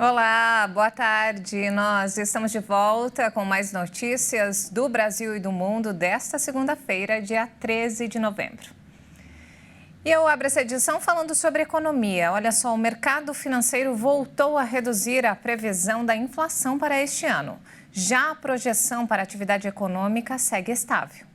Olá, boa tarde. Nós estamos de volta com mais notícias do Brasil e do mundo desta segunda-feira, dia 13 de novembro. E eu abro essa edição falando sobre economia. Olha só, o mercado financeiro voltou a reduzir a previsão da inflação para este ano. Já a projeção para a atividade econômica segue estável.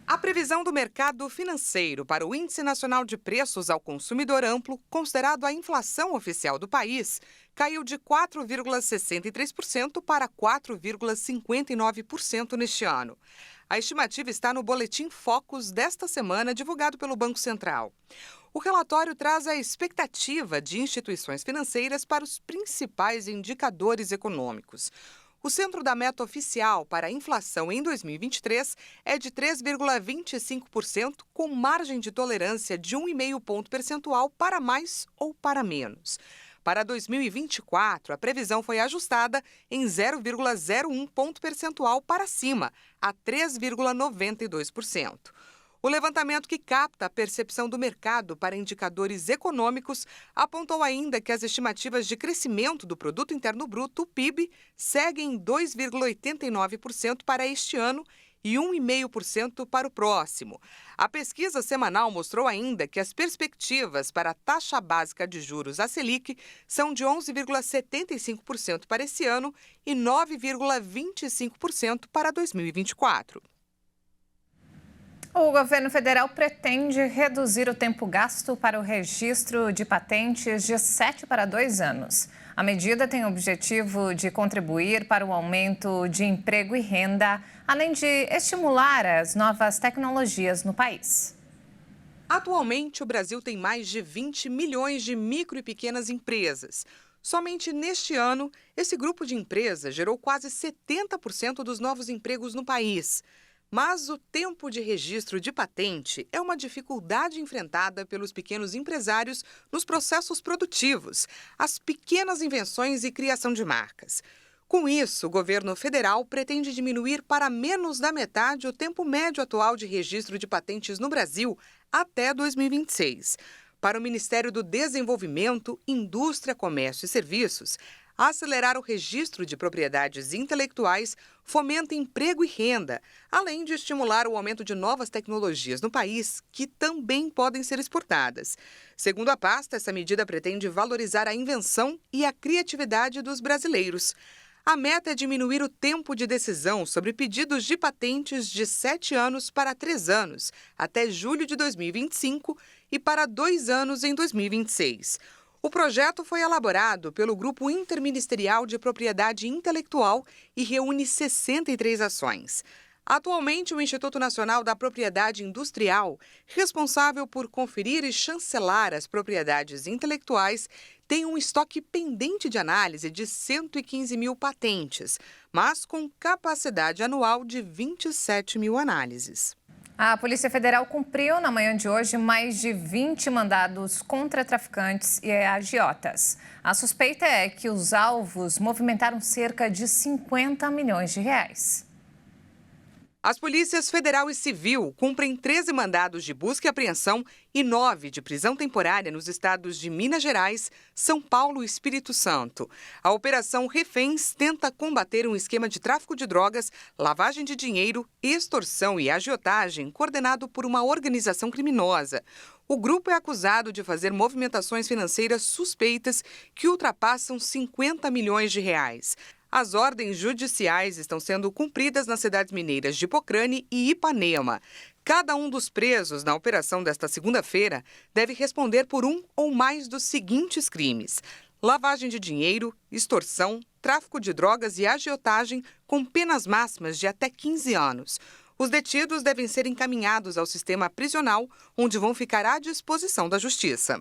A previsão do mercado financeiro para o Índice Nacional de Preços ao Consumidor Amplo, considerado a inflação oficial do país, caiu de 4,63% para 4,59% neste ano. A estimativa está no Boletim Focus desta semana, divulgado pelo Banco Central. O relatório traz a expectativa de instituições financeiras para os principais indicadores econômicos. O centro da meta oficial para a inflação em 2023 é de 3,25%, com margem de tolerância de 1,5 ponto percentual para mais ou para menos. Para 2024, a previsão foi ajustada em 0,01 ponto percentual para cima, a 3,92%. O levantamento que capta a percepção do mercado para indicadores econômicos apontou ainda que as estimativas de crescimento do Produto Interno Bruto, o PIB, seguem em 2,89% para este ano e 1,5% para o próximo. A pesquisa semanal mostrou ainda que as perspectivas para a taxa básica de juros, a Selic, são de 11,75% para esse ano e 9,25% para 2024. O governo federal pretende reduzir o tempo gasto para o registro de patentes de 7 para 2 anos. A medida tem o objetivo de contribuir para o aumento de emprego e renda, além de estimular as novas tecnologias no país. Atualmente, o Brasil tem mais de 20 milhões de micro e pequenas empresas. Somente neste ano, esse grupo de empresas gerou quase 70% dos novos empregos no país. Mas o tempo de registro de patente é uma dificuldade enfrentada pelos pequenos empresários nos processos produtivos, as pequenas invenções e criação de marcas. Com isso, o governo federal pretende diminuir para menos da metade o tempo médio atual de registro de patentes no Brasil até 2026. Para o Ministério do Desenvolvimento, Indústria, Comércio e Serviços, acelerar o registro de propriedades intelectuais fomenta emprego e renda, além de estimular o aumento de novas tecnologias no país, que também podem ser exportadas. Segundo a pasta, essa medida pretende valorizar a invenção e a criatividade dos brasileiros. A meta é diminuir o tempo de decisão sobre pedidos de patentes de 7 anos para 3 anos, até julho de 2025, e para 2 anos em 2026. O projeto foi elaborado pelo Grupo Interministerial de Propriedade Intelectual e reúne 63 ações. Atualmente, o Instituto Nacional da Propriedade Industrial, responsável por conferir e chancelar as propriedades intelectuais, tem um estoque pendente de análise de 115 mil patentes, mas com capacidade anual de 27 mil análises. A Polícia Federal cumpriu na manhã de hoje mais de 20 mandados contra traficantes e agiotas. A suspeita é que os alvos movimentaram cerca de 50 milhões de reais. As polícias federal e civil cumprem 13 mandados de busca e apreensão e 9 de prisão temporária nos estados de Minas Gerais, São Paulo e Espírito Santo. A Operação Reféns tenta combater um esquema de tráfico de drogas, lavagem de dinheiro, extorsão e agiotagem coordenado por uma organização criminosa. O grupo é acusado de fazer movimentações financeiras suspeitas que ultrapassam 50 milhões de reais. As ordens judiciais estão sendo cumpridas nas cidades mineiras de Pocrane e Ipanema. Cada um dos presos na operação desta segunda-feira deve responder por um ou mais dos seguintes crimes: lavagem de dinheiro, extorsão, tráfico de drogas e agiotagem, com penas máximas de até 15 anos. Os detidos devem ser encaminhados ao sistema prisional, onde vão ficar à disposição da Justiça.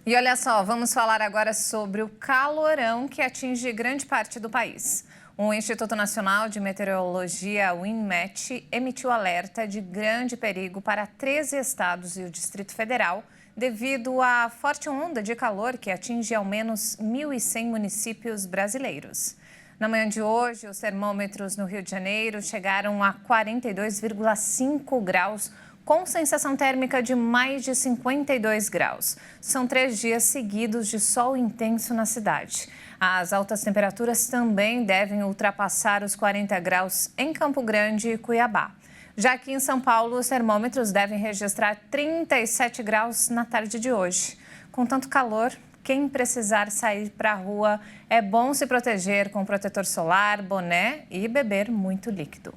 E olha só, vamos falar agora sobre o calorão que atinge grande parte do país. O Instituto Nacional de Meteorologia, o INMET, emitiu alerta de grande perigo para 13 estados e o Distrito Federal, devido à forte onda de calor que atinge ao menos 1.100 municípios brasileiros. Na manhã de hoje, os termômetros no Rio de Janeiro chegaram a 42,5 graus, com sensação térmica de mais de 52 graus. São 3 dias seguidos de sol intenso na cidade. As altas temperaturas também devem ultrapassar os 40 graus em Campo Grande e Cuiabá. Já aqui em São Paulo, os termômetros devem registrar 37 graus na tarde de hoje. Com tanto calor, quem precisar sair para a rua, é bom se proteger com protetor solar, boné e beber muito líquido.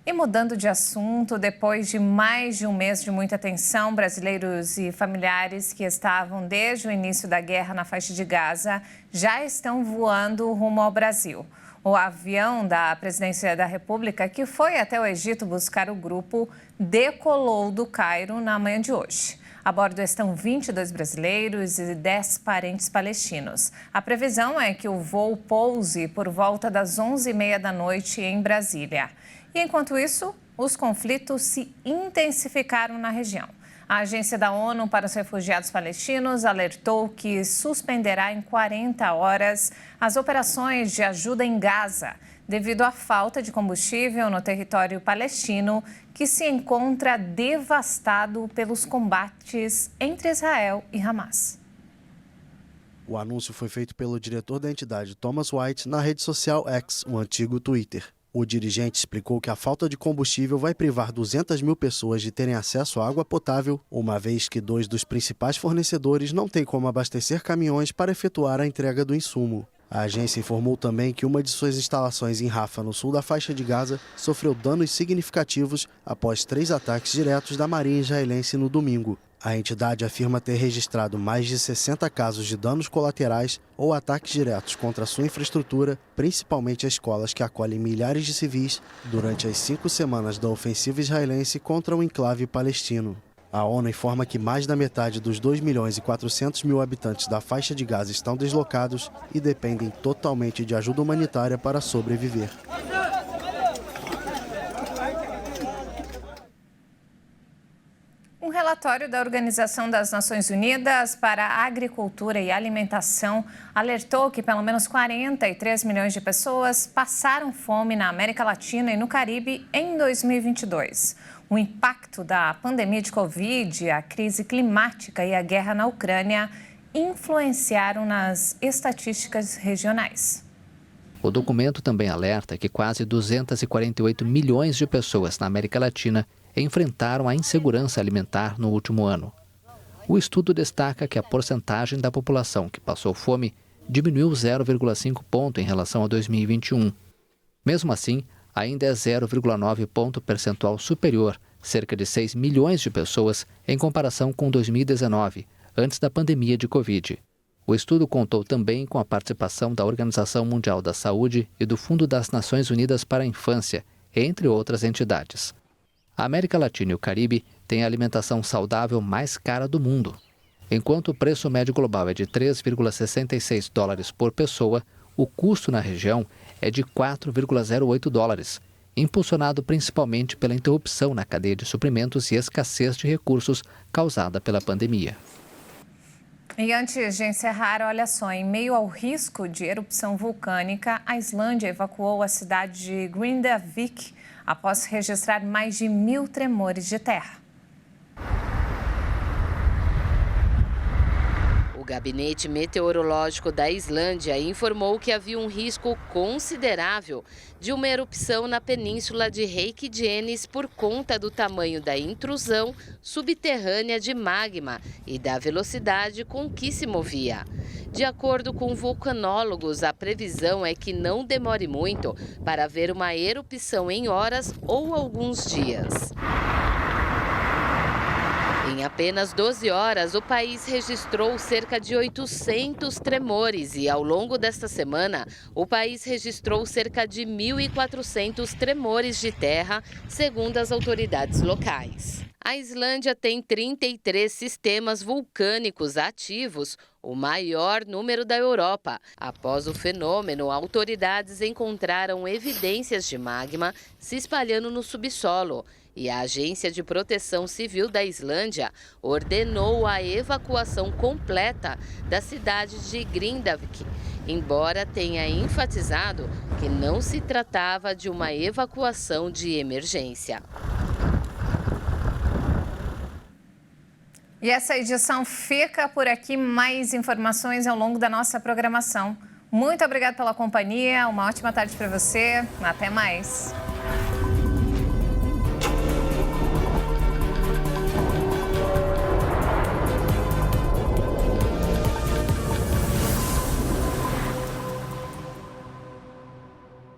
E mudando de assunto, depois de mais de um mês de muita tensão, brasileiros e familiares que estavam desde o início da guerra na faixa de Gaza já estão voando rumo ao Brasil. O avião da Presidência da República, que foi até o Egito buscar o grupo, decolou do Cairo na manhã de hoje. A bordo estão 22 brasileiros e 10 parentes palestinos. A previsão é que o voo pouse por volta das 11h30 da noite em Brasília. E enquanto isso, os conflitos se intensificaram na região. A Agência da ONU para os Refugiados Palestinos alertou que suspenderá em 40 horas as operações de ajuda em Gaza, devido à falta de combustível no território palestino, que se encontra devastado pelos combates entre Israel e Hamas. O anúncio foi feito pelo diretor da entidade, Thomas White, na rede social X, o antigo Twitter. O dirigente explicou que a falta de combustível vai privar 200 mil pessoas de terem acesso à água potável, uma vez que 2 dos principais fornecedores não têm como abastecer caminhões para efetuar a entrega do insumo. A agência informou também que uma de suas instalações em Rafah, no sul da faixa de Gaza, sofreu danos significativos após 3 ataques diretos da Marinha israelense no domingo. A entidade afirma ter registrado mais de 60 casos de danos colaterais ou ataques diretos contra sua infraestrutura, principalmente as escolas que acolhem milhares de civis, durante as 5 semanas da ofensiva israelense contra o enclave palestino. A ONU informa que mais da metade dos 2.400.000 habitantes da faixa de Gaza estão deslocados e dependem totalmente de ajuda humanitária para sobreviver. Um relatório da Organização das Nações Unidas para a Agricultura e Alimentação alertou que pelo menos 43 milhões de pessoas passaram fome na América Latina e no Caribe em 2022. O impacto da pandemia de Covid, a crise climática e a guerra na Ucrânia influenciaram nas estatísticas regionais. O documento também alerta que quase 248 milhões de pessoas na América Latina enfrentaram a insegurança alimentar no último ano. O estudo destaca que a porcentagem da população que passou fome diminuiu 0,5 ponto em relação a 2021. Mesmo assim, ainda é 0,9 ponto percentual superior, cerca de 6 milhões de pessoas, em comparação com 2019, antes da pandemia de Covid. O estudo contou também com a participação da Organização Mundial da Saúde e do Fundo das Nações Unidas para a Infância, entre outras entidades. A América Latina e o Caribe têm a alimentação saudável mais cara do mundo. Enquanto o preço médio global é de 3,66 dólares por pessoa, o custo na região é de 4,08 dólares, impulsionado principalmente pela interrupção na cadeia de suprimentos e escassez de recursos causada pela pandemia. E antes de encerrar, olha só, em meio ao risco de erupção vulcânica, a Islândia evacuou a cidade de Grindavik após registrar mais de 1.000 tremores de terra. O Gabinete Meteorológico da Islândia informou que havia um risco considerável de uma erupção na península de Reykjanes por conta do tamanho da intrusão subterrânea de magma e da velocidade com que se movia. De acordo com vulcanólogos, a previsão é que não demore muito para haver uma erupção em horas ou alguns dias. Em apenas 12 horas, o país registrou cerca de 800 tremores e, ao longo desta semana, o país registrou cerca de 1.400 tremores de terra, segundo as autoridades locais. A Islândia tem 33 sistemas vulcânicos ativos, o maior número da Europa. Após o fenômeno, autoridades encontraram evidências de magma se espalhando no subsolo. E a Agência de Proteção Civil da Islândia ordenou a evacuação completa da cidade de Grindavik, embora tenha enfatizado que não se tratava de uma evacuação de emergência. E essa edição fica por aqui. Mais informações ao longo da nossa programação. Muito obrigada pela companhia. Uma ótima tarde para você. Até mais.